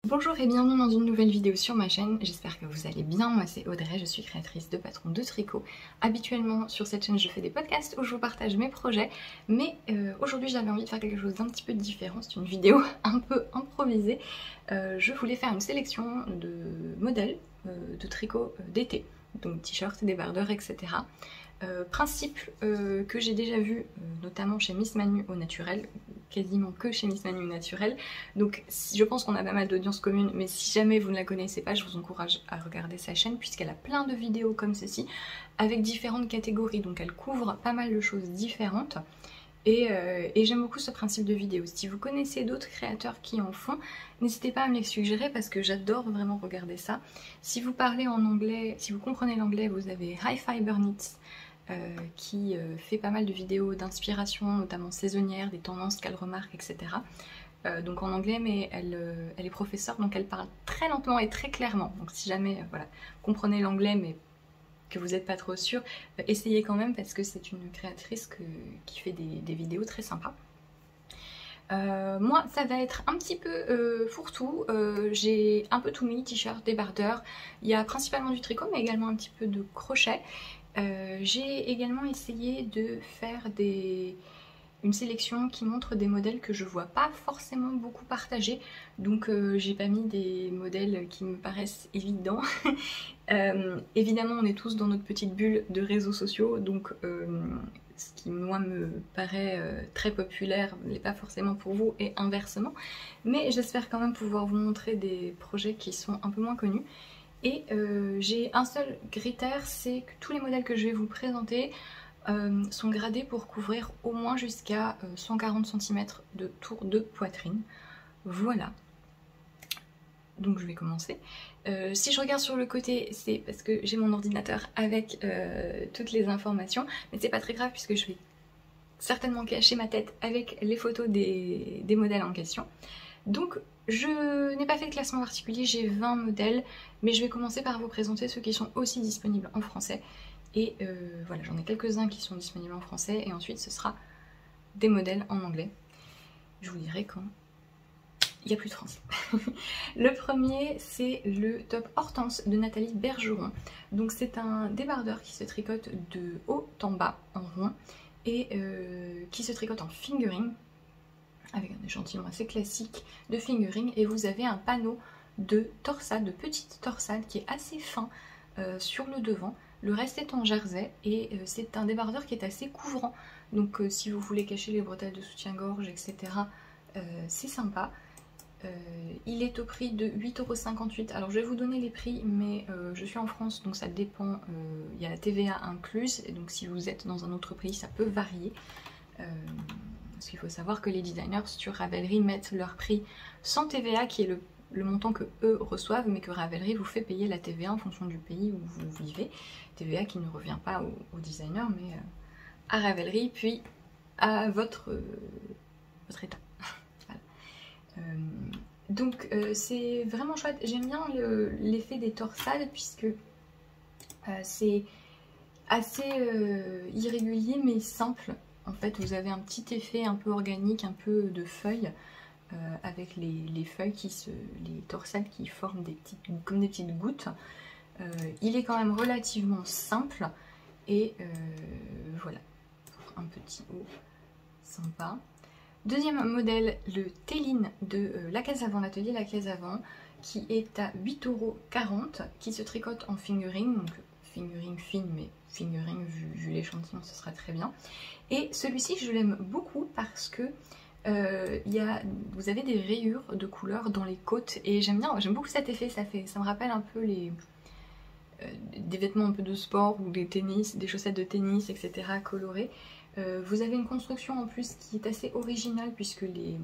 Bonjour et bienvenue dans une nouvelle vidéo sur ma chaîne, j'espère que vous allez bien, moi c'est Audrey, je suis créatrice de patrons de tricot. Habituellement sur cette chaîne je fais des podcasts où je vous partage mes projets, mais aujourd'hui j'avais envie de faire quelque chose d'un petit peu différent, c'est une vidéo un peu improvisée. Je voulais faire une sélection de modèles de tricot d'été, donc t-shirts, débardeurs, etc. Principe que j'ai déjà vu notamment chez Miss Manu au naturel, quasiment que chez Miss Manu au naturel, donc je pense qu'on a pas mal d'audience commune, mais si jamais vous ne la connaissez pas, je vous encourage à regarder sa chaîne puisqu'elle a plein de vidéos comme ceci avec différentes catégories, donc elle couvre pas mal de choses différentes. Et j'aime beaucoup ce principe de vidéo. Si vous connaissez d'autres créateurs qui en font, n'hésitez pas à me les suggérer parce que j'adore vraiment regarder ça. Si vous parlez en anglais, si vous comprenez l'anglais, vous avez High Fiber Knits qui fait pas mal de vidéos d'inspiration, notamment saisonnières, des tendances qu'elle remarque, etc. Donc en anglais, mais elle est professeure, donc elle parle très lentement et très clairement. Donc si jamais voilà, vous comprenez l'anglais, mais que vous n'êtes pas trop sûr, essayez quand même parce que c'est une créatrice qui fait des vidéos très sympas. Moi ça va être un petit peu fourre-tout, j'ai un peu tout mis, t-shirt, débardeur, il y a principalement du tricot mais également un petit peu de crochet. J'ai également essayé de faire une sélection qui montre des modèles que je vois pas forcément beaucoup partagés, donc j'ai pas mis des modèles qui me paraissent évidents. Évidemment on est tous dans notre petite bulle de réseaux sociaux, donc ce qui moi me paraît très populaire n'est pas forcément pour vous et inversement, mais j'espère quand même pouvoir vous montrer des projets qui sont un peu moins connus. Et j'ai un seul critère, c'est que tous les modèles que je vais vous présenter sont gradés pour couvrir au moins jusqu'à 140 cm de tour de poitrine. Voilà. Donc je vais commencer. Si je regarde sur le côté, c'est parce que j'ai mon ordinateur avec toutes les informations, mais c'est pas très grave puisque je vais certainement cacher ma tête avec les photos des modèles en question. Donc je n'ai pas fait de classement particulier, j'ai 20 modèles, mais je vais commencer par vous présenter ceux qui sont aussi disponibles en français. Et voilà, j'en ai quelques-uns qui sont disponibles en français, et ensuite ce sera des modèles en anglais. Je vous dirai quand il n'y a plus de français. Le premier, c'est le top Hortense de Nathalie Bergeron. Donc c'est un débardeur qui se tricote de haut en bas en rond, et qui se tricote en fingering, avec un échantillon assez classique de fingering, et vous avez un panneau de torsade, de petite torsade qui est assez fin sur le devant. Le reste est en jersey et c'est un débardeur qui est assez couvrant, donc si vous voulez cacher les bretelles de soutien-gorge, etc., c'est sympa. Il est au prix de 8,58 €. Alors je vais vous donner les prix, mais je suis en France donc ça dépend, il y a la TVA incluse, et donc si vous êtes dans un autre pays ça peut varier. Parce qu'il faut savoir que les designers sur Ravelry mettent leur prix sans TVA, qui est le montant que eux reçoivent, mais que Ravelry vous fait payer la TVA en fonction du pays où vous vivez. TVA qui ne revient pas aux designers, mais à Ravelry, puis à votre état. Voilà. Donc c'est vraiment chouette. J'aime bien l'effet des torsades, puisque c'est assez irrégulier mais simple. En fait, vous avez un petit effet un peu organique, un peu de feuilles, avec les feuilles les torsades qui forment comme des petites gouttes. Il est quand même relativement simple, et voilà, un petit haut sympa. Deuxième modèle, le Téline de La Case Avant, l'atelier La Case Avant, qui est à 8,40 €, qui se tricote en fingering, donc fingering fine, mais fingering vu l'échantillon ce sera très bien. Et celui-ci je l'aime beaucoup parce que vous avez des rayures de couleur dans les côtes, et j'aime beaucoup cet effet, ça me rappelle un peu des vêtements un peu de sport ou des chaussettes de tennis, etc. colorées. Vous avez une construction en plus qui est assez originale, puisque les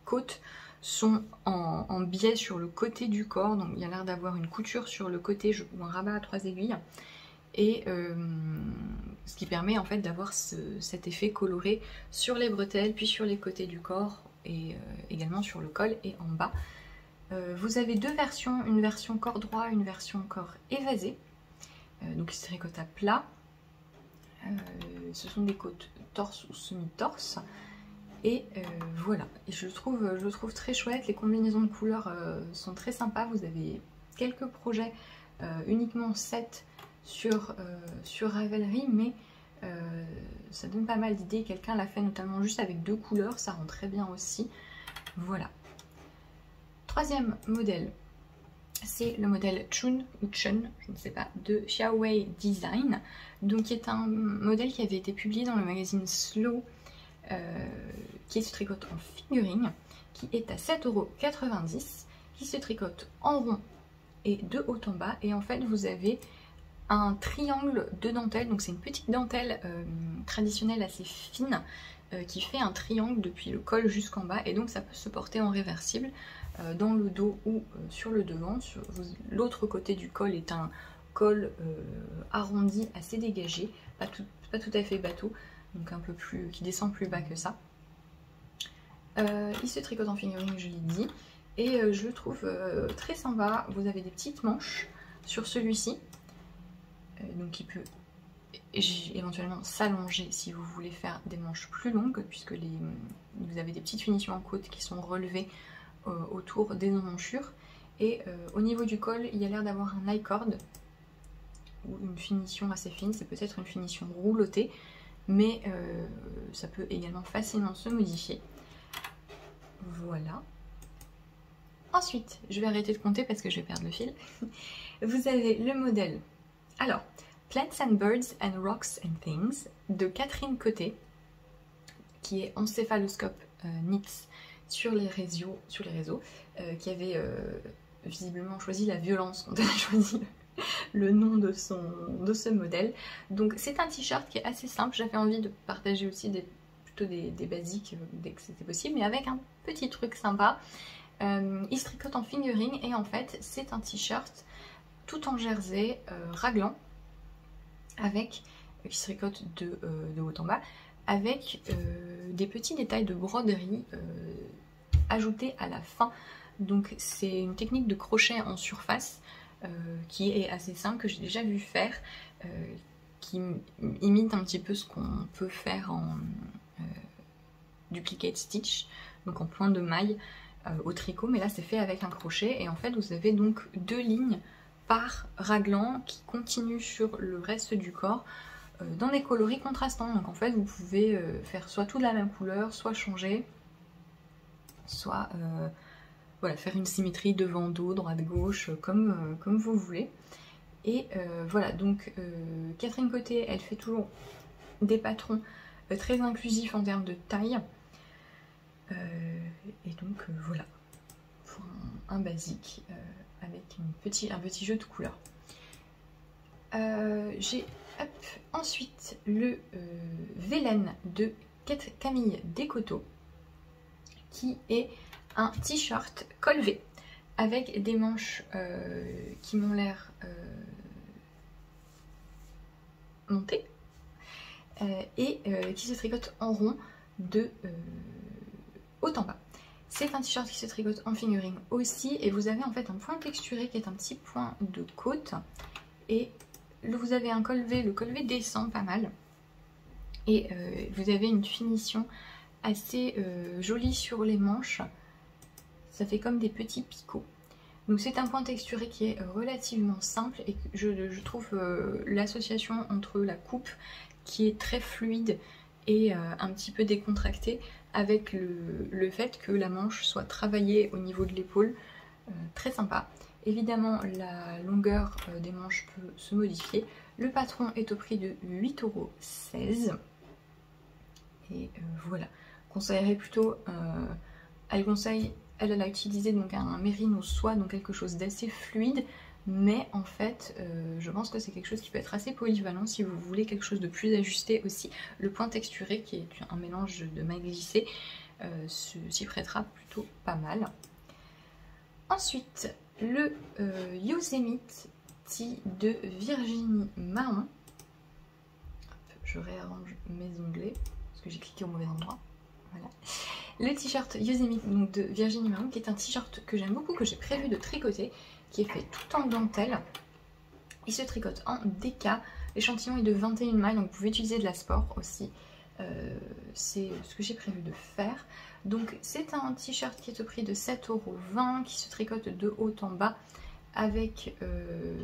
côtes sont en biais sur le côté du corps, donc il y a l'air d'avoir une couture sur le côté ou un rabat à 3 aiguilles, et ce qui permet en fait d'avoir cet effet coloré sur les bretelles, puis sur les côtés du corps, et également sur le col et en bas. Vous avez deux versions, une version corps droit, une version corps évasé, donc il se tricote à plat. Ce sont des côtes torse ou semi-torse, Et voilà, et je le trouve très chouette. Les combinaisons de couleurs sont très sympas. Vous avez quelques projets uniquement 7 sur Ravelry, mais ça donne pas mal d'idées. Quelqu'un l'a fait notamment juste avec 2 couleurs, ça rend très bien aussi. Voilà. Troisième modèle, c'est le modèle Chun ou Chun, je ne sais pas, de Xiaowei Design, donc qui est un modèle qui avait été publié dans le magazine Slow, qui se tricote en figurine, qui est à 7,90 €, qui se tricote en rond et de haut en bas, et en fait vous avez un triangle de dentelle, donc c'est une petite dentelle traditionnelle assez fine qui fait un triangle depuis le col jusqu'en bas, et donc ça peut se porter en réversible dans le dos ou sur le devant. L'autre côté du col est un col arrondi assez dégagé, pas tout à fait bateau, donc un peu plus, qui descend plus bas que ça. Il se tricote en figurine, je l'ai dit, et je le trouve très sympa. Vous avez des petites manches sur celui-ci, donc il peut éventuellement s'allonger si vous voulez faire des manches plus longues, puisque vous avez des petites finitions en côte qui sont relevées autour des emmanchures. Et au niveau du col, il y a l'air d'avoir un I-cord ou une finition assez fine. C'est peut-être une finition roulottée, mais ça peut également facilement se modifier. Voilà. Ensuite, je vais arrêter de compter parce que je vais perdre le fil. Vous avez le modèle, alors, Plants and Birds and Rocks and Things de Catherine Côté, qui est encéphaloscope knits sur les réseaux, qui avait visiblement choisi la violence quand elle a choisi le nom de ce modèle. Donc c'est un t-shirt qui est assez simple. J'avais envie de partager aussi plutôt des basiques dès que c'était possible, mais avec un petit truc sympa. Il se tricote en fingering, et en fait c'est un t-shirt tout en jersey raglan, avec qui se tricote de haut en bas, avec des petits détails de broderie ajoutés à la fin. Donc c'est une technique de crochet en surface qui est assez simple, que j'ai déjà vu faire, qui imite un petit peu ce qu'on peut faire en duplicate stitch, donc en point de maille au tricot, mais là c'est fait avec un crochet, et en fait vous avez donc 2 lignes par raglan qui continuent sur le reste du corps dans des coloris contrastants. Donc en fait vous pouvez faire soit tout de la même couleur, soit changer, soit voilà, faire une symétrie devant, dos, droite, gauche, comme vous voulez. Et voilà, donc Catherine Côté, elle fait toujours des patrons très inclusifs en termes de taille. Et donc voilà, pour un basique avec un petit jeu de couleurs. J'ai ensuite le Vélène de Camille Descoteaux, qui est un t-shirt col V avec des manches qui m'ont l'air montées et qui se tricotent en rond de haut en bas. C'est un t-shirt qui se tricote en fingering aussi, et vous avez en fait un point texturé qui est un petit point de côte, et vous avez un col V, le col V descend pas mal, et vous avez une finition assez jolie sur les manches. Ça fait comme des petits picots. Donc c'est un point texturé qui est relativement simple, et je trouve l'association entre la coupe qui est très fluide et un petit peu décontractée, avec le fait que la manche soit travaillée au niveau de l'épaule, très sympa. Évidemment la longueur des manches peut se modifier. Le patron est au prix de 8,16 €. Et voilà, conseillerais plutôt, elle a utilisé donc un mérino soie, donc quelque chose d'assez fluide, mais en fait je pense que c'est quelque chose qui peut être assez polyvalent si vous voulez quelque chose de plus ajusté aussi. Le point texturé, qui est un mélange de maille glissée, s'y prêtera plutôt pas mal. Ensuite le Yosemite de Virginie Mahon. Je réarrange mes onglets parce que j'ai cliqué au mauvais endroit. Voilà. Le t-shirt Yosemite donc de Virginie Mahon, qui est un t-shirt que j'aime beaucoup, que j'ai prévu de tricoter, qui est fait tout en dentelle. Il se tricote en DK. L'échantillon est de 21 mailles, donc vous pouvez utiliser de la sport aussi. c'est ce que j'ai prévu de faire. Donc c'est un t-shirt qui est au prix de 7,20 € qui se tricote de haut en bas avec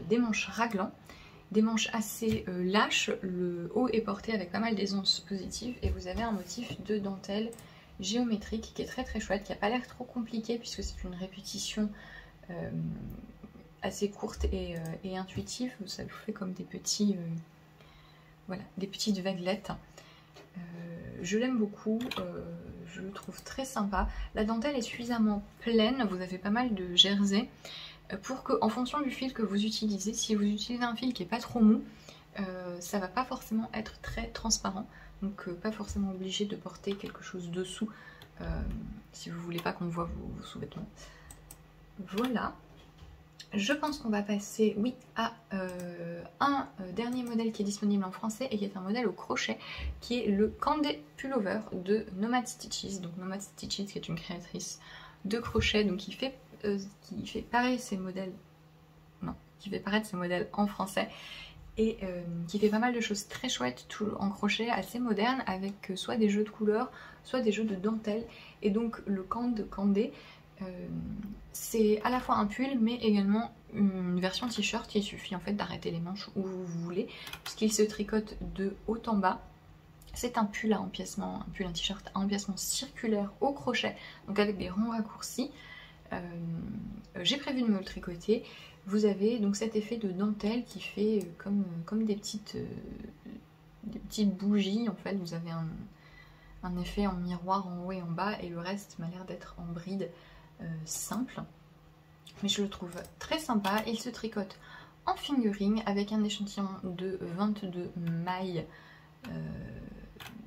des manches raglan, des manches assez lâches. Le haut est porté avec pas mal d'aisance positive et vous avez un motif de dentelle géométrique qui est très très chouette, qui n'a pas l'air trop compliqué puisque c'est une répétition assez courte et intuitive. Ça vous fait comme des petits voilà, des petites vaguelettes. Je l'aime beaucoup, je le trouve très sympa. La dentelle est suffisamment pleine, vous avez pas mal de jersey pour que, en fonction du fil que vous utilisez, si vous utilisez un fil qui n'est pas trop mou, ça va pas forcément être très transparent, donc pas forcément obligé de porter quelque chose dessous si vous voulez pas qu'on voit vos sous-vêtements. Voilà. Je pense qu'on va passer, oui, à un dernier modèle qui est disponible en français et qui est un modèle au crochet, qui est le Candy Pullover de Nomad Stitches. Donc Nomad Stitches qui est une créatrice de crochet, donc qui fait paraître ses modèles, en français et qui fait pas mal de choses très chouettes en crochet, assez modernes, avec soit des jeux de couleurs, soit des jeux de dentelle. Et donc le Candy, c'est à la fois un pull mais également une version t-shirt. Il suffit en fait d'arrêter les manches où vous voulez puisqu'il se tricote de haut en bas. C'est un pull à empiècement, un t-shirt à empiècement circulaire au crochet, donc avec des ronds raccourcis. J'ai prévu de me le tricoter. Vous avez donc cet effet de dentelle qui fait comme des petites bougies en fait. Vous avez un effet en miroir en haut et en bas et le reste m'a l'air d'être en bride simple, mais je le trouve très sympa. Il se tricote en fingering avec un échantillon de 22 mailles,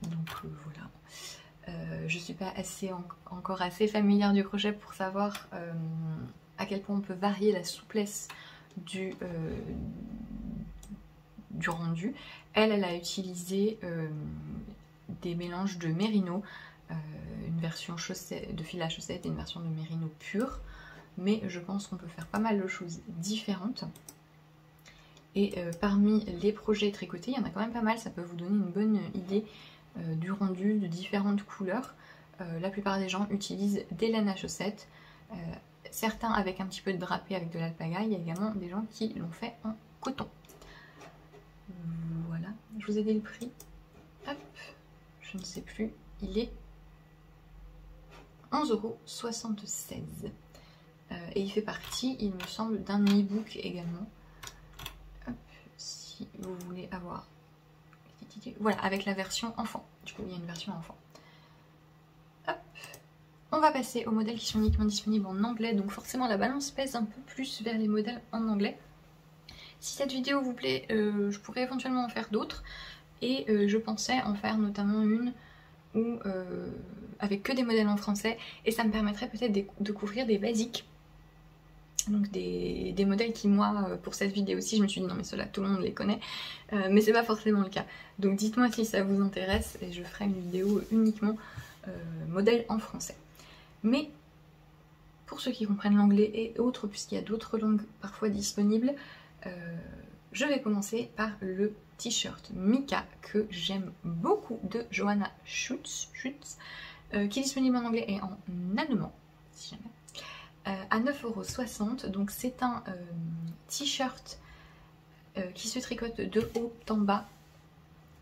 donc voilà. Je suis pas encore assez familière du crochet pour savoir à quel point on peut varier la souplesse du rendu. Elle a utilisé des mélanges de mérino, une version de fil à chaussette et une version de mérino pur, mais je pense qu'on peut faire pas mal de choses différentes. Et parmi les projets tricotés, il y en a quand même pas mal, ça peut vous donner une bonne idée du rendu de différentes couleurs. La plupart des gens utilisent des laines à chaussettes, certains avec un petit peu de drapé avec de l'alpaga. Il y a également des gens qui l'ont fait en coton. Voilà, je vous ai dit le prix. Hop, je ne sais plus, il est 11,76 €. Et il fait partie, il me semble, d'un e-book également. Hop, si vous voulez avoir... Voilà, avec la version enfant. Du coup, il y a une version enfant. Hop. On va passer aux modèles qui sont uniquement disponibles en anglais. Donc forcément, la balance pèse un peu plus vers les modèles en anglais. Si cette vidéo vous plaît, je pourrais éventuellement en faire d'autres. Et je pensais en faire notamment une où, avec que des modèles en français. Et ça me permettrait peut-être de couvrir des basiques. Donc des modèles qui, moi, pour cette vidéo aussi, je me suis dit non mais ceux-là tout le monde les connaît, mais c'est pas forcément le cas. Donc dites-moi si ça vous intéresse et je ferai une vidéo uniquement modèle en français. Mais pour ceux qui comprennent l'anglais et autres, puisqu'il y a d'autres langues parfois disponibles, je vais commencer par le t-shirt Mika que j'aime beaucoup de Johanna Schutz, qui est disponible en anglais et en allemand, si jamais. À 9,60 €, donc c'est un t-shirt qui se tricote de haut en bas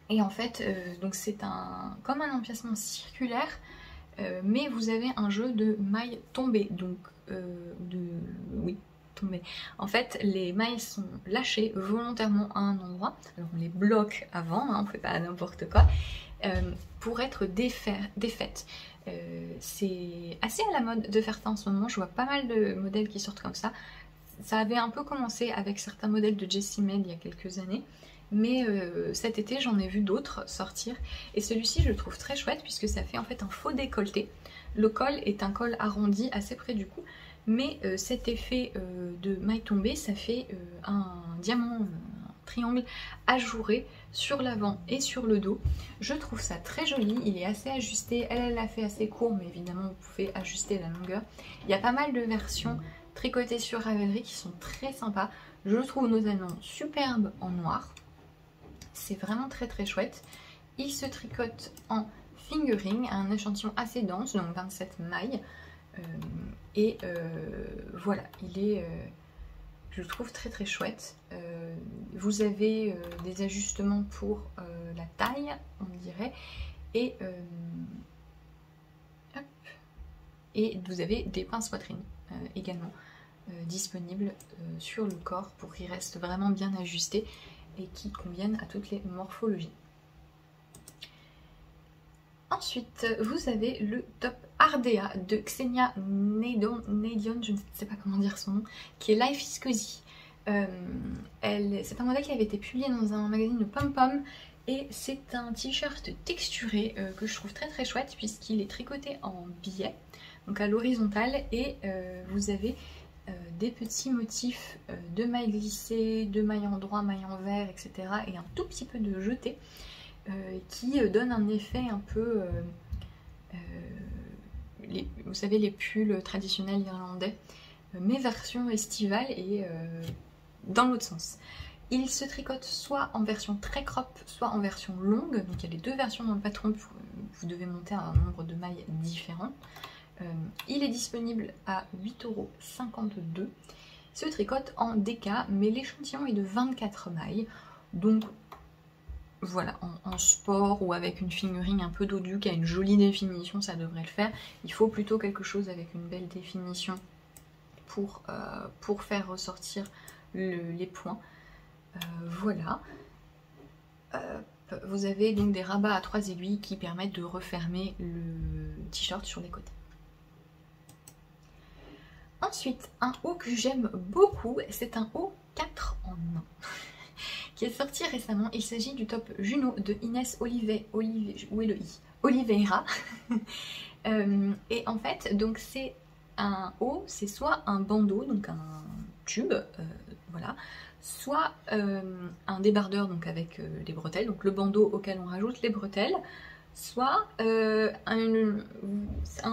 et en fait donc c'est comme un empiècement circulaire mais vous avez un jeu de mailles tombées, donc oui, tombées. En fait les mailles sont lâchées volontairement à un endroit, alors on les bloque avant, hein, on ne fait pas n'importe quoi, pour être défaites. C'est assez à la mode de faire ça en ce moment, je vois pas mal de modèles qui sortent comme ça. Ça avait un peu commencé avec certains modèles de Jessie Made il y a quelques années, mais cet été j'en ai vu d'autres sortir et celui-ci je le trouve très chouette puisque ça fait en fait un faux décolleté. Le col est un col arrondi assez près du cou, mais cet effet de maille tombée ça fait un diamant, triangle ajouré sur l'avant et sur le dos. Je trouve ça très joli, il est assez ajusté, elle l'a fait assez court mais évidemment vous pouvez ajuster la longueur. Il y a pas mal de versions tricotées sur Ravelry qui sont très sympas, je le trouve notamment superbe en noir, c'est vraiment très très chouette. Il se tricote en fingering, un échantillon assez dense, donc 27 mailles. Voilà, il est, je le trouve très très chouette. Vous avez des ajustements pour la taille, on dirait, et vous avez des pinces poitrine également disponibles sur le corps pour qu'ils restent vraiment bien ajustés et qui conviennent à toutes les morphologies. Ensuite, vous avez le top Ardea de Xenia Nadion, je ne sais pas comment dire son nom, qui est Life is Cozy. C'est un modèle qui avait été publié dans un magazine de Pom Pom et c'est un t-shirt texturé que je trouve très très chouette puisqu'il est tricoté en biais, donc à l'horizontale, et vous avez des petits motifs de mailles glissées, de mailles en droit, mailles en vert, etc. et un tout petit peu de jeté. Qui donne un effet un peu, vous savez, les pulls traditionnels irlandais, mais version estivale et dans l'autre sens. Il se tricote soit en version très crop, soit en version longue, donc il y a les deux versions dans le patron, vous devez monter un nombre de mailles différents. Il est disponible à 8,52 €. Il se tricote en DK, mais l'échantillon est de 24 mailles, donc voilà, en sport ou avec une fingering un peu dodue qui a une jolie définition, ça devrait le faire. Il faut plutôt quelque chose avec une belle définition pour faire ressortir les points. Voilà. Vous avez donc des rabats à 3 aiguilles qui permettent de refermer le t-shirt sur les côtés. Ensuite, un haut que j'aime beaucoup, c'est un haut 4 en 1. Qui est sorti récemment. Il s'agit du top Juno de Inès Oliveira. Et en fait, donc c'est un haut, c'est soit un bandeau, donc un tube, voilà, soit un débardeur, donc avec les bretelles, donc le bandeau auquel on rajoute les bretelles, soit un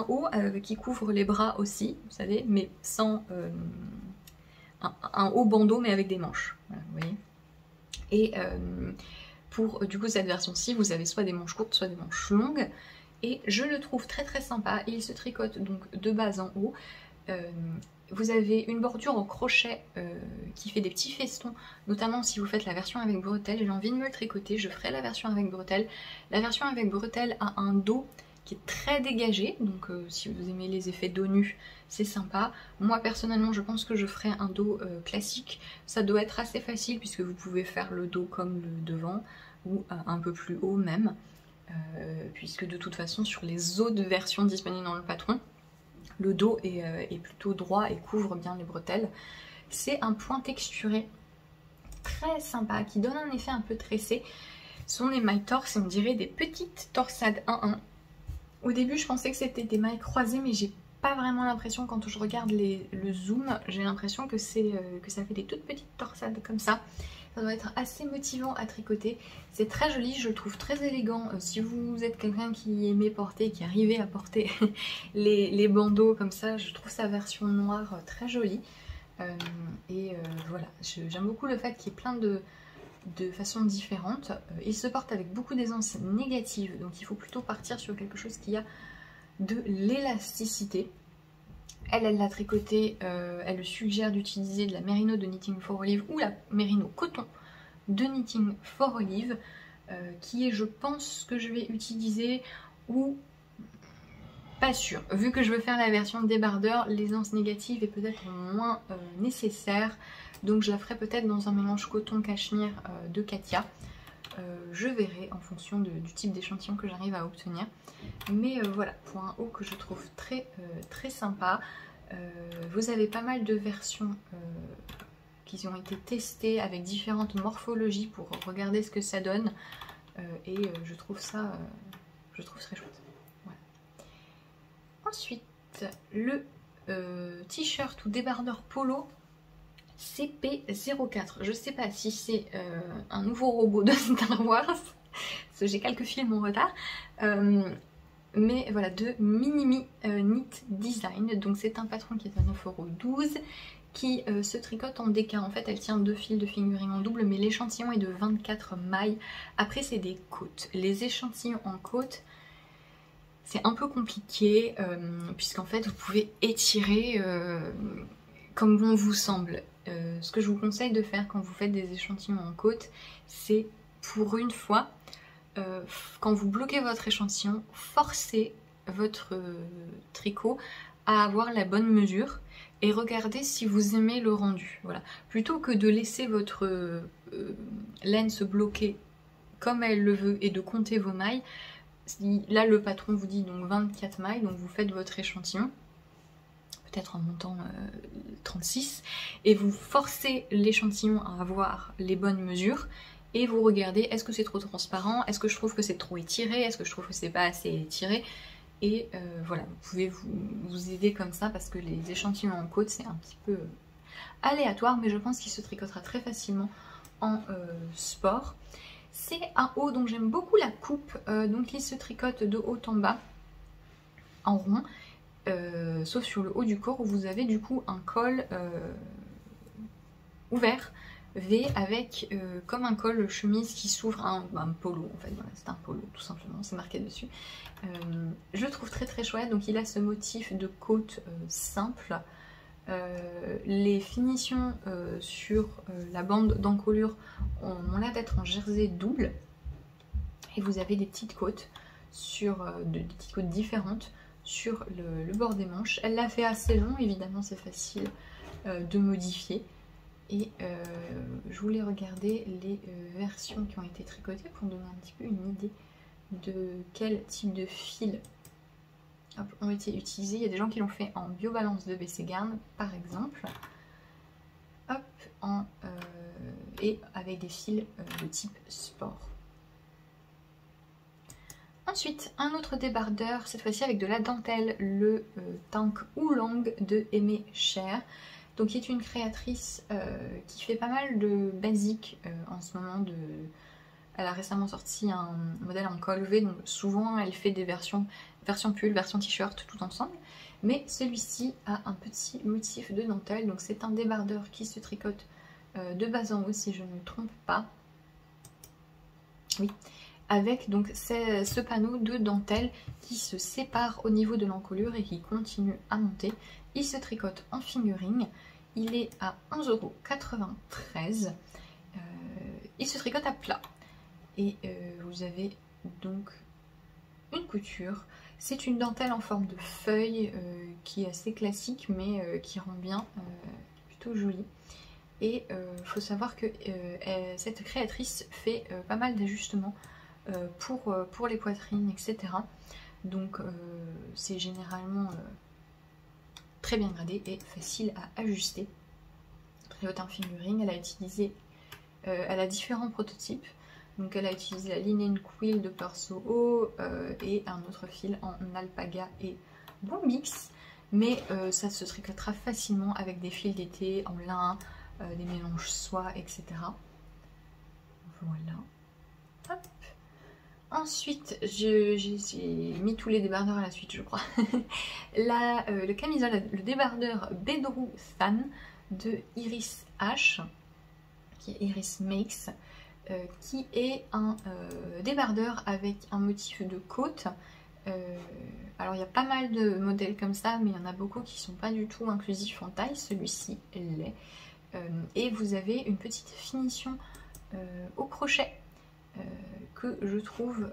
haut qui couvre les bras aussi, vous savez, mais sans un haut bandeau, mais avec des manches, voilà, vous voyez. Et pour du coup cette version-ci, vous avez soit des manches courtes, soit des manches longues. Et je le trouve très très sympa. Il se tricote donc de bas en haut. Vous avez une bordure au crochet qui fait des petits festons, notamment si vous faites la version avec bretelles. J'ai envie de me le tricoter, je ferai la version avec bretelles. La version avec bretelles a un dos qui est très dégagé, donc si vous aimez les effets dos nu, c'est sympa. Moi personnellement, je pense que je ferai un dos classique. Ça doit être assez facile puisque vous pouvez faire le dos comme le devant ou un peu plus haut même, puisque de toute façon sur les autres versions disponibles dans le patron, le dos est plutôt droit et couvre bien les bretelles. C'est un point texturé très sympa qui donne un effet un peu tressé. Son émail torse, on dirait des petites torsades 1-1. Au début je pensais que c'était des mailles croisées, mais j'ai pas vraiment l'impression, quand je regarde le zoom, j'ai l'impression que ça fait des toutes petites torsades comme ça. Ça doit être assez motivant à tricoter. C'est très joli, je le trouve très élégant. Si vous êtes quelqu'un qui aimait porter, qui arrivait à porter les bandeaux comme ça, je trouve sa version noire très jolie. Voilà, j'aime beaucoup le fait qu'il y ait plein de façons différentes. Il se porte avec beaucoup d'aisance négative, donc il faut plutôt partir sur quelque chose qui a de l'élasticité. Elle l'a tricoté, elle suggère d'utiliser de la Merino de Knitting for Olive ou la Merino coton de Knitting for Olive, qui est, je pense, que je vais utiliser, ou pas sûr. Vu que je veux faire la version débardeur, l'aisance négative est peut-être moins nécessaire, donc je la ferai peut-être dans un mélange coton cachemire de Katia. Je verrai en fonction du type d'échantillon que j'arrive à obtenir. Mais voilà, pour un haut que je trouve très sympa. Vous avez pas mal de versions qui ont été testées avec différentes morphologies pour regarder ce que ça donne. Je trouve ça très chouette. Voilà. Ensuite, le t-shirt ou débardeur polo CP04. Je sais pas si c'est un nouveau robot de Star Wars, parce que j'ai quelques films en retard. mais voilà, de Minimi Knit Design. Donc c'est un patron qui est à 9,12 €, qui se tricote en DK. En fait, elle tient 2 fils de fingering en double, mais l'échantillon est de 24 mailles. Après, c'est des côtes. Les échantillons en côte, c'est un peu compliqué, puisqu'en fait, vous pouvez étirer comme bon vous semble. Ce que je vous conseille de faire quand vous faites des échantillons en côte, c'est pour une fois, quand vous bloquez votre échantillon, forcez votre tricot à avoir la bonne mesure et regardez si vous aimez le rendu. Voilà. Plutôt que de laisser votre laine se bloquer comme elle le veut et de compter vos mailles, là le patron vous dit donc 24 mailles, donc vous faites votre échantillon, peut-être en montant 36, et vous forcez l'échantillon à avoir les bonnes mesures, et vous regardez est-ce que c'est trop transparent, est-ce que je trouve que c'est trop étiré, est-ce que je trouve que c'est pas assez étiré, et voilà, vous pouvez vous aider comme ça, parce que les échantillons en côte c'est un petit peu aléatoire, mais je pense qu'il se tricotera très facilement en sport. C'est un haut dont j'aime beaucoup la coupe, donc il se tricote de haut en bas en rond, sauf sur le haut du corps où vous avez du coup un col ouvert V avec comme un col chemise qui s'ouvre, un polo en fait, voilà, c'est un polo tout simplement, c'est marqué dessus. Je le trouve très très chouette, donc il a ce motif de côte simple. Les finitions sur la bande d'encolure ont l'air d'être en jersey double, et vous avez des petites côtes sur des petites côtes différentes sur le bord des manches. Elle l'a fait assez long, évidemment c'est facile de modifier, et je voulais regarder les versions qui ont été tricotées pour donner un petit peu une idée de quel type de fil ont été utilisés. Il y a des gens qui l'ont fait en biobalance de BC Garn par exemple, hop, et avec des fils de type sport. Ensuite, un autre débardeur, cette fois-ci avec de la dentelle, le Tank Oolong de Aimé Cher. Donc qui est une créatrice qui fait pas mal de basiques en ce moment. Elle a récemment sorti un modèle en col V, donc souvent elle fait des version pull, version t-shirt tout ensemble. Mais celui-ci a un petit motif de dentelle, donc c'est un débardeur qui se tricote de bas en haut si je ne me trompe pas. Oui. Avec donc ce panneau de dentelle qui se sépare au niveau de l'encolure et qui continue à monter. Il se tricote en fingering, il est à 11,93 €. Il se tricote à plat, et vous avez donc une couture. C'est une dentelle en forme de feuille qui est assez classique, mais qui rend bien, plutôt jolie. Et il faut savoir que cette créatrice fait pas mal d'ajustements pour les poitrines, etc. Donc c'est généralement très bien gradé et facile à ajuster. Tricote en fingering, elle a différents prototypes. Donc elle a utilisé la Linen Quill de Perso et un autre fil en alpaga et Bombix. Mais ça se tricotera facilement avec des fils d'été en lin, des mélanges soie, etc. Voilà. Hop. Ensuite, j'ai mis tous les débardeurs à la suite, je crois. Le camisole, le débardeur Bedrou Than de Iris H, qui est Iris Makes, qui est un débardeur avec un motif de côte. Alors il y a pas mal de modèles comme ça, mais il y en a beaucoup qui sont pas du tout inclusifs en taille. Celui-ci l'est. Et vous avez une petite finition au crochet que je trouve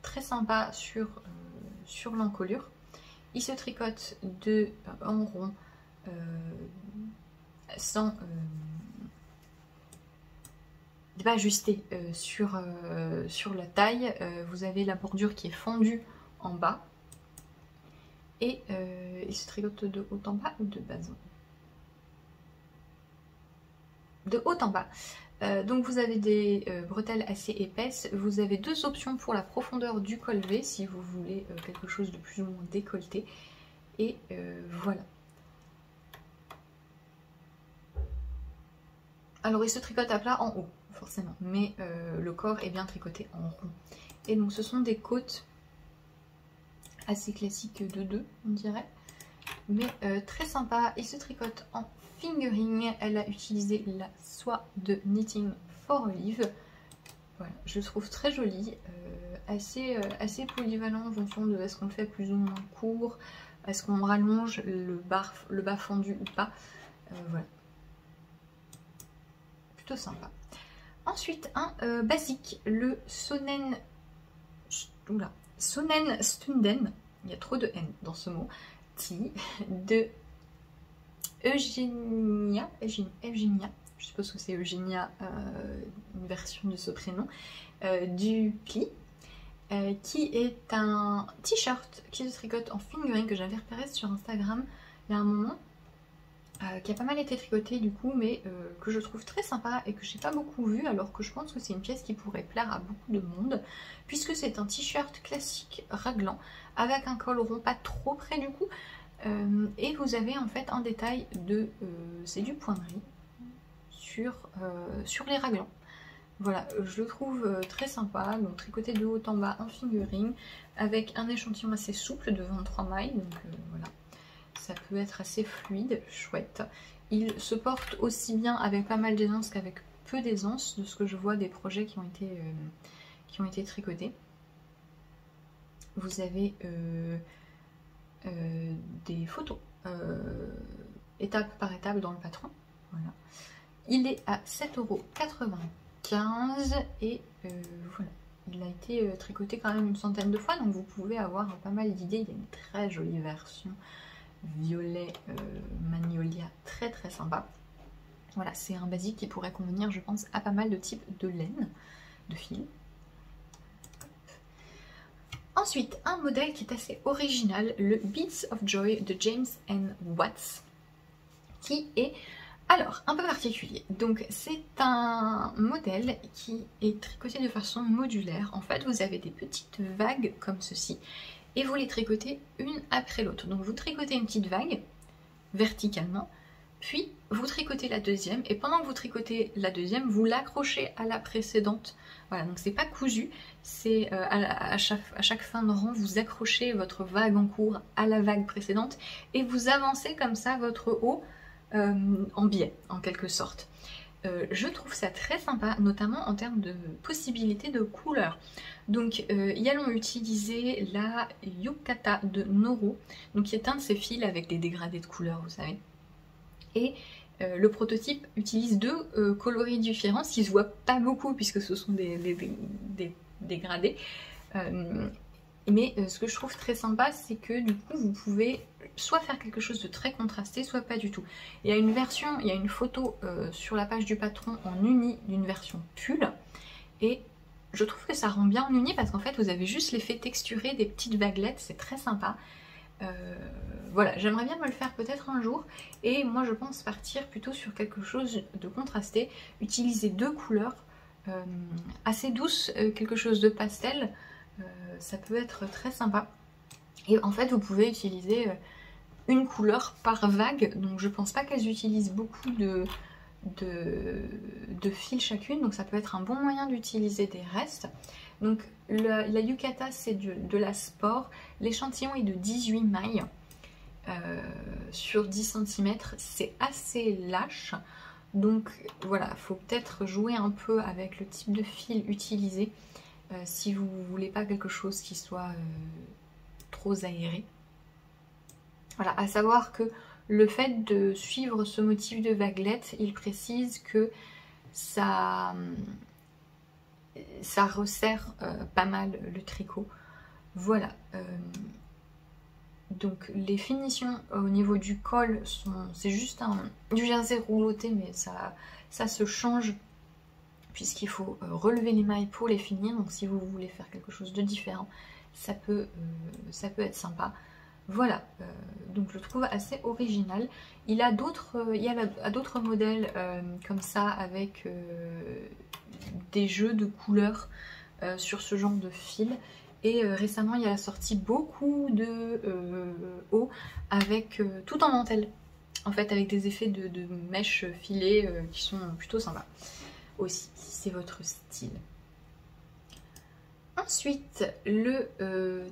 très sympa sur l'encolure. Il se tricote en rond sans pas ajuster sur la taille. Vous avez la bordure qui est fendue en bas, et il se tricote de haut en bas ou de bas en haut? De haut en bas. Donc vous avez des bretelles assez épaisses. Vous avez deux options pour la profondeur du col V si vous voulez quelque chose de plus ou moins décolleté. Et voilà. Alors il se tricote à plat en haut, forcément, mais le corps est bien tricoté en rond. Et donc ce sont des côtes assez classique de 2 on dirait, mais très sympa. Il se tricote en fingering. Elle a utilisé la soie de Knitting for Olive. Voilà, je le trouve très joli, assez polyvalent en fonction de est-ce qu'on le fait plus ou moins court, est-ce qu'on rallonge le bas fendu ou pas. Voilà, plutôt sympa. Ensuite un basique, le Sonnen Stunden, il y a trop de N dans ce mot, de Eugenia, je suppose que c'est Eugenia, une version de ce prénom, du pli, qui est un t-shirt qui se tricote en fingering que j'avais repéré sur Instagram il y a un moment, qui a pas mal été tricoté du coup, mais que je trouve très sympa et que j'ai pas beaucoup vu, alors que je pense que c'est une pièce qui pourrait plaire à beaucoup de monde, puisque c'est un t-shirt classique raglan avec un col rond pas trop près du cou, et vous avez en fait un détail de c'est du poinderie sur les raglans. Voilà, je le trouve très sympa, donc tricoté de haut en bas en fingering avec un échantillon assez souple de 23 mailles, donc voilà, ça peut être assez fluide, chouette. Il se porte aussi bien avec pas mal d'aisance qu'avec peu d'aisance, de ce que je vois des projets qui ont été tricotés. Vous avez des photos étape par étape dans le patron. Voilà. Il est à 7,95 € et voilà. Il a été tricoté quand même une centaine de fois, donc vous pouvez avoir pas mal d'idées. Il y a une très jolie version violet magnolia, très très sympa. Voilà, c'est un basique qui pourrait convenir, je pense, à pas mal de types de laine, de fil. Ensuite, un modèle qui est assez original, le Beads of Joy de James Watts, qui est alors un peu particulier. Donc c'est un modèle qui est tricoté de façon modulaire. En fait, vous avez des petites vagues comme ceci et vous les tricotez une après l'autre. Donc vous tricotez une petite vague verticalement, puis vous tricotez la deuxième, et pendant que vous tricotez la deuxième, vous l'accrochez à la précédente. Voilà, donc c'est pas cousu, c'est à chaque fin de rang, vous accrochez votre vague en cours à la vague précédente et vous avancez comme ça votre haut en biais, en quelque sorte. Je trouve ça très sympa, notamment en termes de possibilités de couleurs. Donc y allons utiliser la Yukata de Noro, donc qui est un de ces fils avec des dégradés de couleurs, vous savez. Et le prototype utilise deux coloris différents, ce qui se voit pas beaucoup puisque ce sont des dégradés. Mais ce que je trouve très sympa, c'est que du coup vous pouvez soit faire quelque chose de très contrasté, soit pas du tout. Il y a une version, il y a une photo sur la page du patron en uni d'une version pull, et je trouve que ça rend bien en uni parce qu'en fait vous avez juste l'effet texturé des petites vaguelettes, c'est très sympa. Voilà, j'aimerais bien me le faire peut-être un jour, et moi je pense partir plutôt sur quelque chose de contrasté, utiliser deux couleurs assez douces, quelque chose de pastel. Ça peut être très sympa, et en fait vous pouvez utiliser une couleur par vague, donc je pense pas qu'elles utilisent beaucoup de fils chacune, donc ça peut être un bon moyen d'utiliser des restes. Donc la Yukata c'est de la sport, l'échantillon est de 18 mailles sur 10 cm, c'est assez lâche, donc voilà, il faut peut-être jouer un peu avec le type de fil utilisé. Si vous voulez pas quelque chose qui soit trop aéré. Voilà, à savoir que le fait de suivre ce motif de vaguelette, il précise que ça resserre pas mal le tricot. Voilà. Donc les finitions au niveau du col, c'est juste du jersey rouloté, mais ça se change, puisqu'il faut relever les mailles pour les finir. Donc si vous voulez faire quelque chose de différent, ça peut être sympa. Voilà, donc je le trouve assez original. Il y a d'autres modèles comme ça, avec des jeux de couleurs sur ce genre de fil. Et récemment, il y a sorti beaucoup de hauts avec tout en dentelle, en fait, avec des effets de mèches filées qui sont plutôt sympas aussi, si c'est votre style. Ensuite, le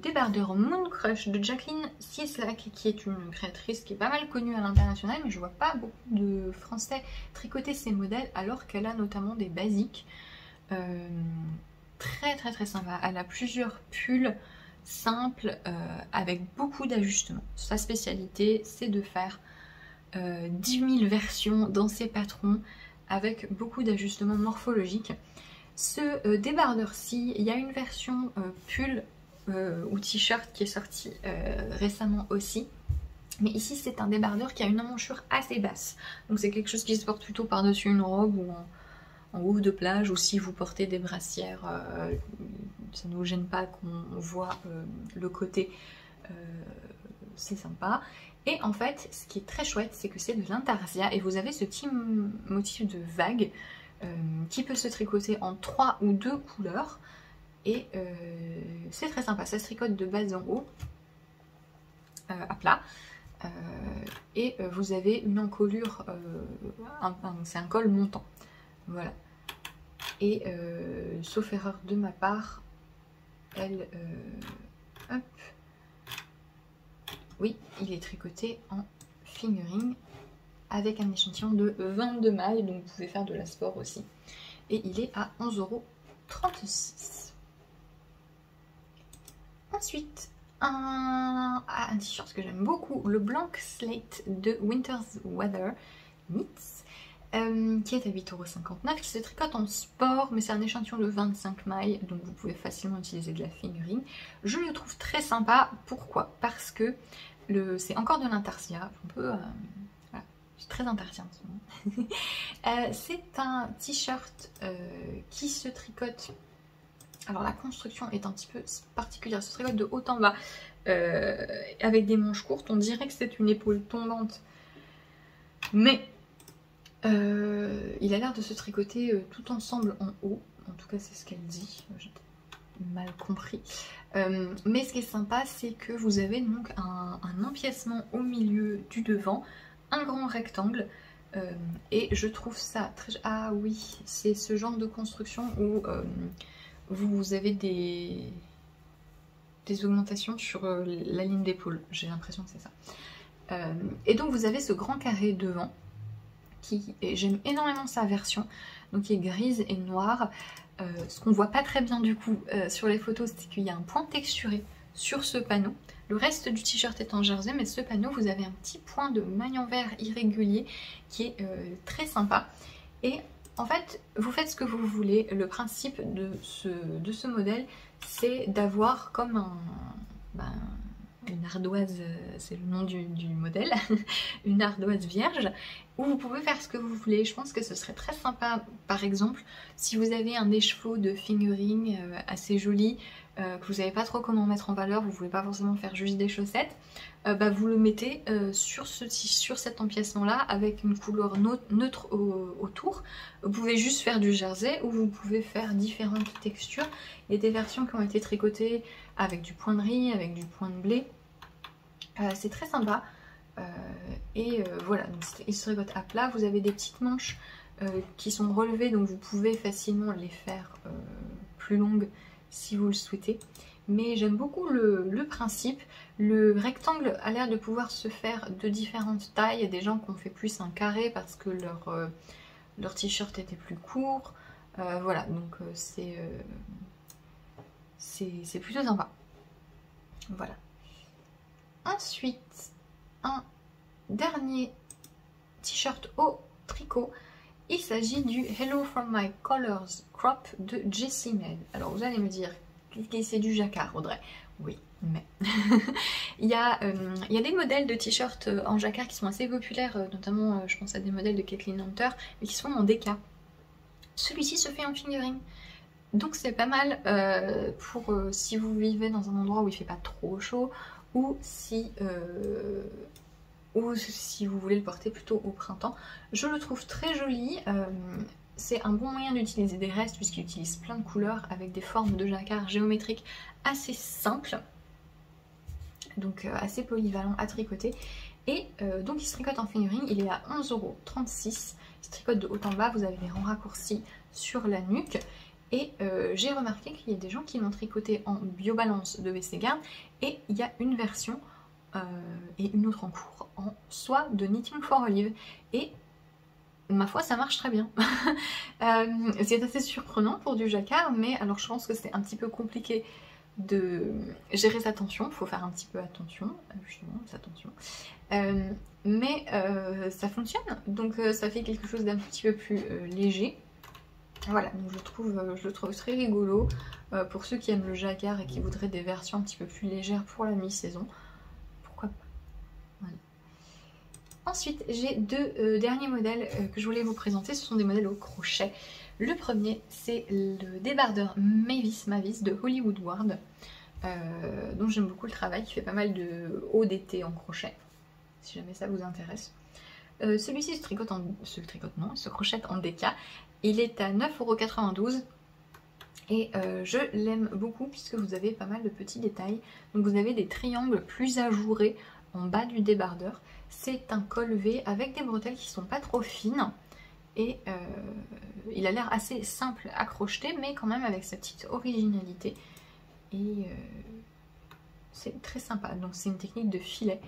débardeur Moon Crush de Jacqueline Cieslak, qui est une créatrice qui est pas mal connue à l'international, mais je vois pas beaucoup de Français tricoter ces modèles, alors qu'elle a notamment des basiques très sympa. Elle a plusieurs pulls simples avec beaucoup d'ajustements. Sa spécialité, c'est de faire 10 000 versions dans ses patrons avec beaucoup d'ajustements morphologiques. Ce débardeur-ci, il y a une version pull ou t-shirt qui est sortie récemment aussi. Mais ici, c'est un débardeur qui a une emmanchure assez basse. Donc c'est quelque chose qui se porte plutôt par-dessus une robe ou en haut de plage. Ou si vous portez des brassières, ça ne vous gêne pas qu'on voit le côté. C'est sympa. Et en fait, ce qui est très chouette, c'est que c'est de l'intarsia. Et vous avez ce petit motif de vague qui peut se tricoter en 3 ou 2 couleurs et c'est très sympa. Ça se tricote de bas en haut à plat et vous avez une encolure, c'est un col montant, voilà. Et sauf erreur de ma part, elle, hop, oui, il est tricoté en fingering avec un échantillon de 22 mailles, donc vous pouvez faire de la sport aussi. Et il est à 11,36 €. Ensuite, un t-shirt que j'aime beaucoup, le Blank Slate de Winter's Weather Knits, qui est à 8,59 €, qui se tricote en sport, mais c'est un échantillon de 25 mailles, donc vous pouvez facilement utiliser de la fingering. Je le trouve très sympa, pourquoi? Parce que c'est encore de l'intarsia, un peu... Je suis très intarsia en ce moment. C'est un t-shirt qui se tricote. Alors la construction est un petit peu particulière. Se tricote de haut en bas avec des manches courtes. On dirait que c'est une épaule tombante. Mais il a l'air de se tricoter tout ensemble en haut. En tout cas c'est ce qu'elle dit. J'ai mal compris. Mais ce qui est sympa, c'est que vous avez donc un empiècement au milieu du devant. Un grand rectangle et je trouve ça très... Ah oui, c'est ce genre de construction où vous avez des augmentations sur la ligne d'épaule, j'ai l'impression que c'est ça. Et donc vous avez ce grand carré devant, j'aime énormément sa version, donc qui est grise et noire. Ce qu'on voit pas très bien du coup sur les photos, c'est qu'il y a un point texturé sur ce panneau. Le reste du t-shirt est en jersey, mais ce panneau, vous avez un petit point de maille en verre irrégulier qui est très sympa. Et en fait, vous faites ce que vous voulez. Le principe de ce modèle, c'est d'avoir comme une ardoise, c'est le nom du modèle, une ardoise vierge, où vous pouvez faire ce que vous voulez. Je pense que ce serait très sympa, par exemple, si vous avez un écheveau de fingering assez joli, que vous savez pas trop comment mettre en valeur, vous voulez pas forcément faire juste des chaussettes, vous le mettez sur cet empiècement là avec une couleur neutre autour. Vous pouvez juste faire du jersey ou vous pouvez faire différentes textures. Il y a des versions qui ont été tricotées avec du point de riz, avec du point de blé. C'est très sympa. Voilà, donc il se tricote à plat. Vous avez des petites manches qui sont relevées, donc vous pouvez facilement les faire plus longues si vous le souhaitez. Mais j'aime beaucoup le principe. Le rectangle a l'air de pouvoir se faire de différentes tailles. Il y a des gens qui ont fait plus un carré parce que leur t-shirt était plus court. Voilà, donc c'est plutôt sympa. Voilà. Ensuite, un dernier t-shirt au tricot. Il s'agit du Hello from My Colors Crop de Jessie Med. Alors vous allez me dire que c'est du jacquard, Audrey. Oui, mais il y a des modèles de t-shirts en jacquard qui sont assez populaires, notamment je pense à des modèles de Kathleen Hunter, mais qui sont en déca. Celui-ci se fait en fingering. Donc c'est pas mal pour si vous vivez dans un endroit où il fait pas trop chaud, ou si vous voulez le porter plutôt au printemps. Je le trouve très joli. C'est un bon moyen d'utiliser des restes puisqu'il utilise plein de couleurs avec des formes de jacquard géométriques assez simples. Donc assez polyvalent à tricoter. Et donc il se tricote en fingering, il est à 11,36 €. Il se tricote de haut en bas, vous avez des rangs raccourcis sur la nuque. Et j'ai remarqué qu'il y a des gens qui l'ont tricoté en biobalance de WC Garn, et il y a une version et une autre en cours en soie de Knitting for Olive, et ma foi ça marche très bien. C'est assez surprenant pour du jacquard, mais alors je pense que c'est un petit peu compliqué de gérer sa tension, il faut faire un petit peu attention, justement, sa tension. Mais ça fonctionne, donc ça fait quelque chose d'un petit peu plus léger. Voilà, donc je le trouve très rigolo pour ceux qui aiment le jacquard et qui voudraient des versions un petit peu plus légères pour la mi-saison. Pourquoi pas. Voilà. Ensuite, j'ai deux derniers modèles que je voulais vous présenter. Ce sont des modèles au crochet. Le premier, c'est le débardeur Mavis de Hollywood Ward, dont j'aime beaucoup le travail, qui fait pas mal de hauts d'été en crochet, si jamais ça vous intéresse. Celui-ci se crochette en DK. Il est à 9,92 € et je l'aime beaucoup puisque vous avez pas mal de petits détails. Donc vous avez des triangles plus ajourés en bas du débardeur. C'est un col V avec des bretelles qui sont pas trop fines. Et il a l'air assez simple à crocheter, mais quand même avec sa petite originalité. Et c'est très sympa. Donc c'est une technique de filet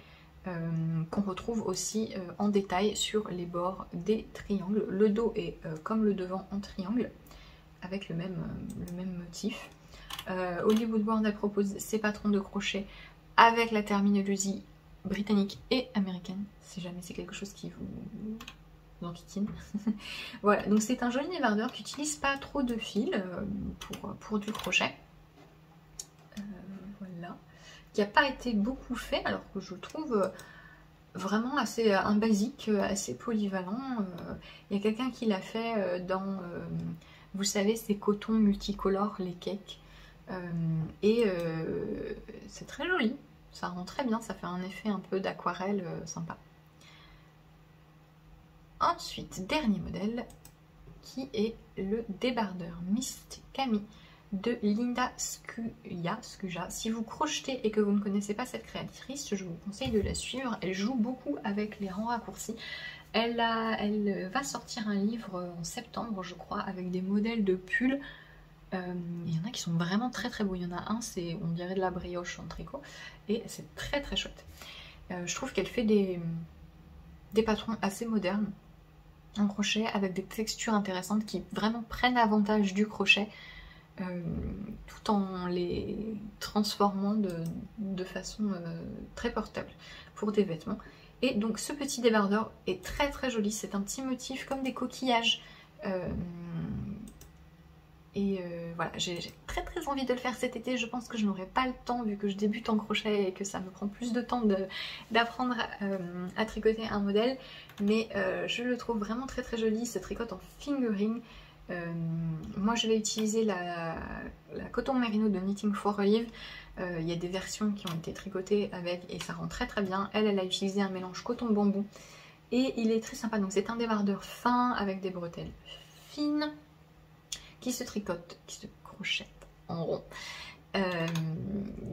qu'on retrouve aussi en détail sur les bords des triangles. Le dos est comme le devant en triangle, avec le même motif. Hollywood Ward propose ses patrons de crochet avec la terminologie britannique et américaine, si jamais c'est quelque chose qui vous enquiquine. Voilà, donc c'est un joli débardeur qui n'utilise pas trop de fil pour du crochet. Voilà, qui n'a pas été beaucoup fait, alors que je trouve vraiment assez un basique, assez polyvalent. Il y a quelqu'un qui l'a fait dans, vous savez, ces cotons multicolores, les cakes. C'est très joli, ça rend très bien, ça fait un effet un peu d'aquarelle sympa. Ensuite, dernier modèle, qui est le débardeur Mist Cami de Linda Scuja. Si vous crochetez et que vous ne connaissez pas cette créatrice, je vous conseille de la suivre. Elle joue beaucoup avec les rangs raccourcis. Elle va sortir un livre en septembre, je crois, avec des modèles de pulls. Il y en a qui sont vraiment très très beaux. Il y en a un, c'est, on dirait de la brioche en tricot, et c'est très très chouette. Je trouve qu'elle fait des patrons assez modernes en crochet avec des textures intéressantes qui vraiment prennent avantage du crochet tout en les transformant de façon très portable pour des vêtements. Et donc ce petit débardeur est très très joli, c'est un petit motif comme des coquillages. Voilà, j'ai très très envie de le faire cet été. Je pense que je n'aurai pas le temps vu que je débute en crochet et que ça me prend plus de temps d'apprendre à tricoter un modèle, mais je le trouve vraiment très très joli. Il se tricote en fingering. Moi je vais utiliser la coton merino de Knitting for Olive. Il y a des versions qui ont été tricotées avec et ça rend très très bien. Elle a utilisé un mélange coton bambou et il est très sympa. Donc c'est un débardeur fin avec des bretelles fines qui se tricote, qui se crochette en rond,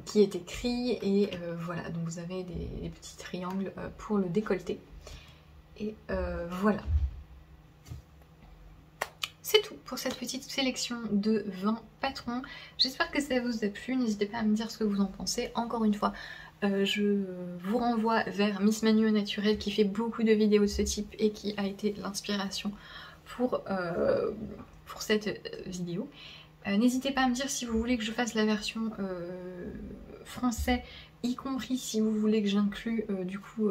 qui est écrit, et voilà, donc vous avez des petits triangles pour le décolleté. Et voilà. C'est tout pour cette petite sélection de 20 patrons. J'espère que ça vous a plu, n'hésitez pas à me dire ce que vous en pensez. Encore une fois, je vous renvoie vers Miss Manu au naturel qui fait beaucoup de vidéos de ce type et qui a été l'inspiration pour cette vidéo. N'hésitez pas à me dire si vous voulez que je fasse la version français, y compris si vous voulez que j'inclue du coup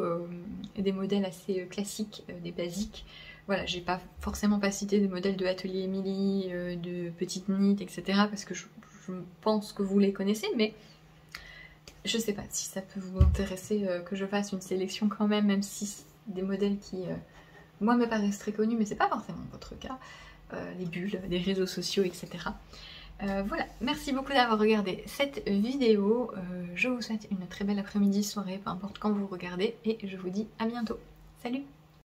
des modèles assez classiques, des basiques. Voilà, j'ai pas forcément pas cité des modèles de Atelier Émilie, de Petite Knit, etc. parce que je pense que vous les connaissez, mais je sais pas si ça peut vous intéresser que je fasse une sélection quand même, même si c'est des modèles qui, moi, me paraissent très connus, mais c'est pas forcément votre cas. Les bulles, les réseaux sociaux, etc. Voilà, merci beaucoup d'avoir regardé cette vidéo. Je vous souhaite une très belle après-midi, soirée, peu importe quand vous regardez, et je vous dis à bientôt. Salut!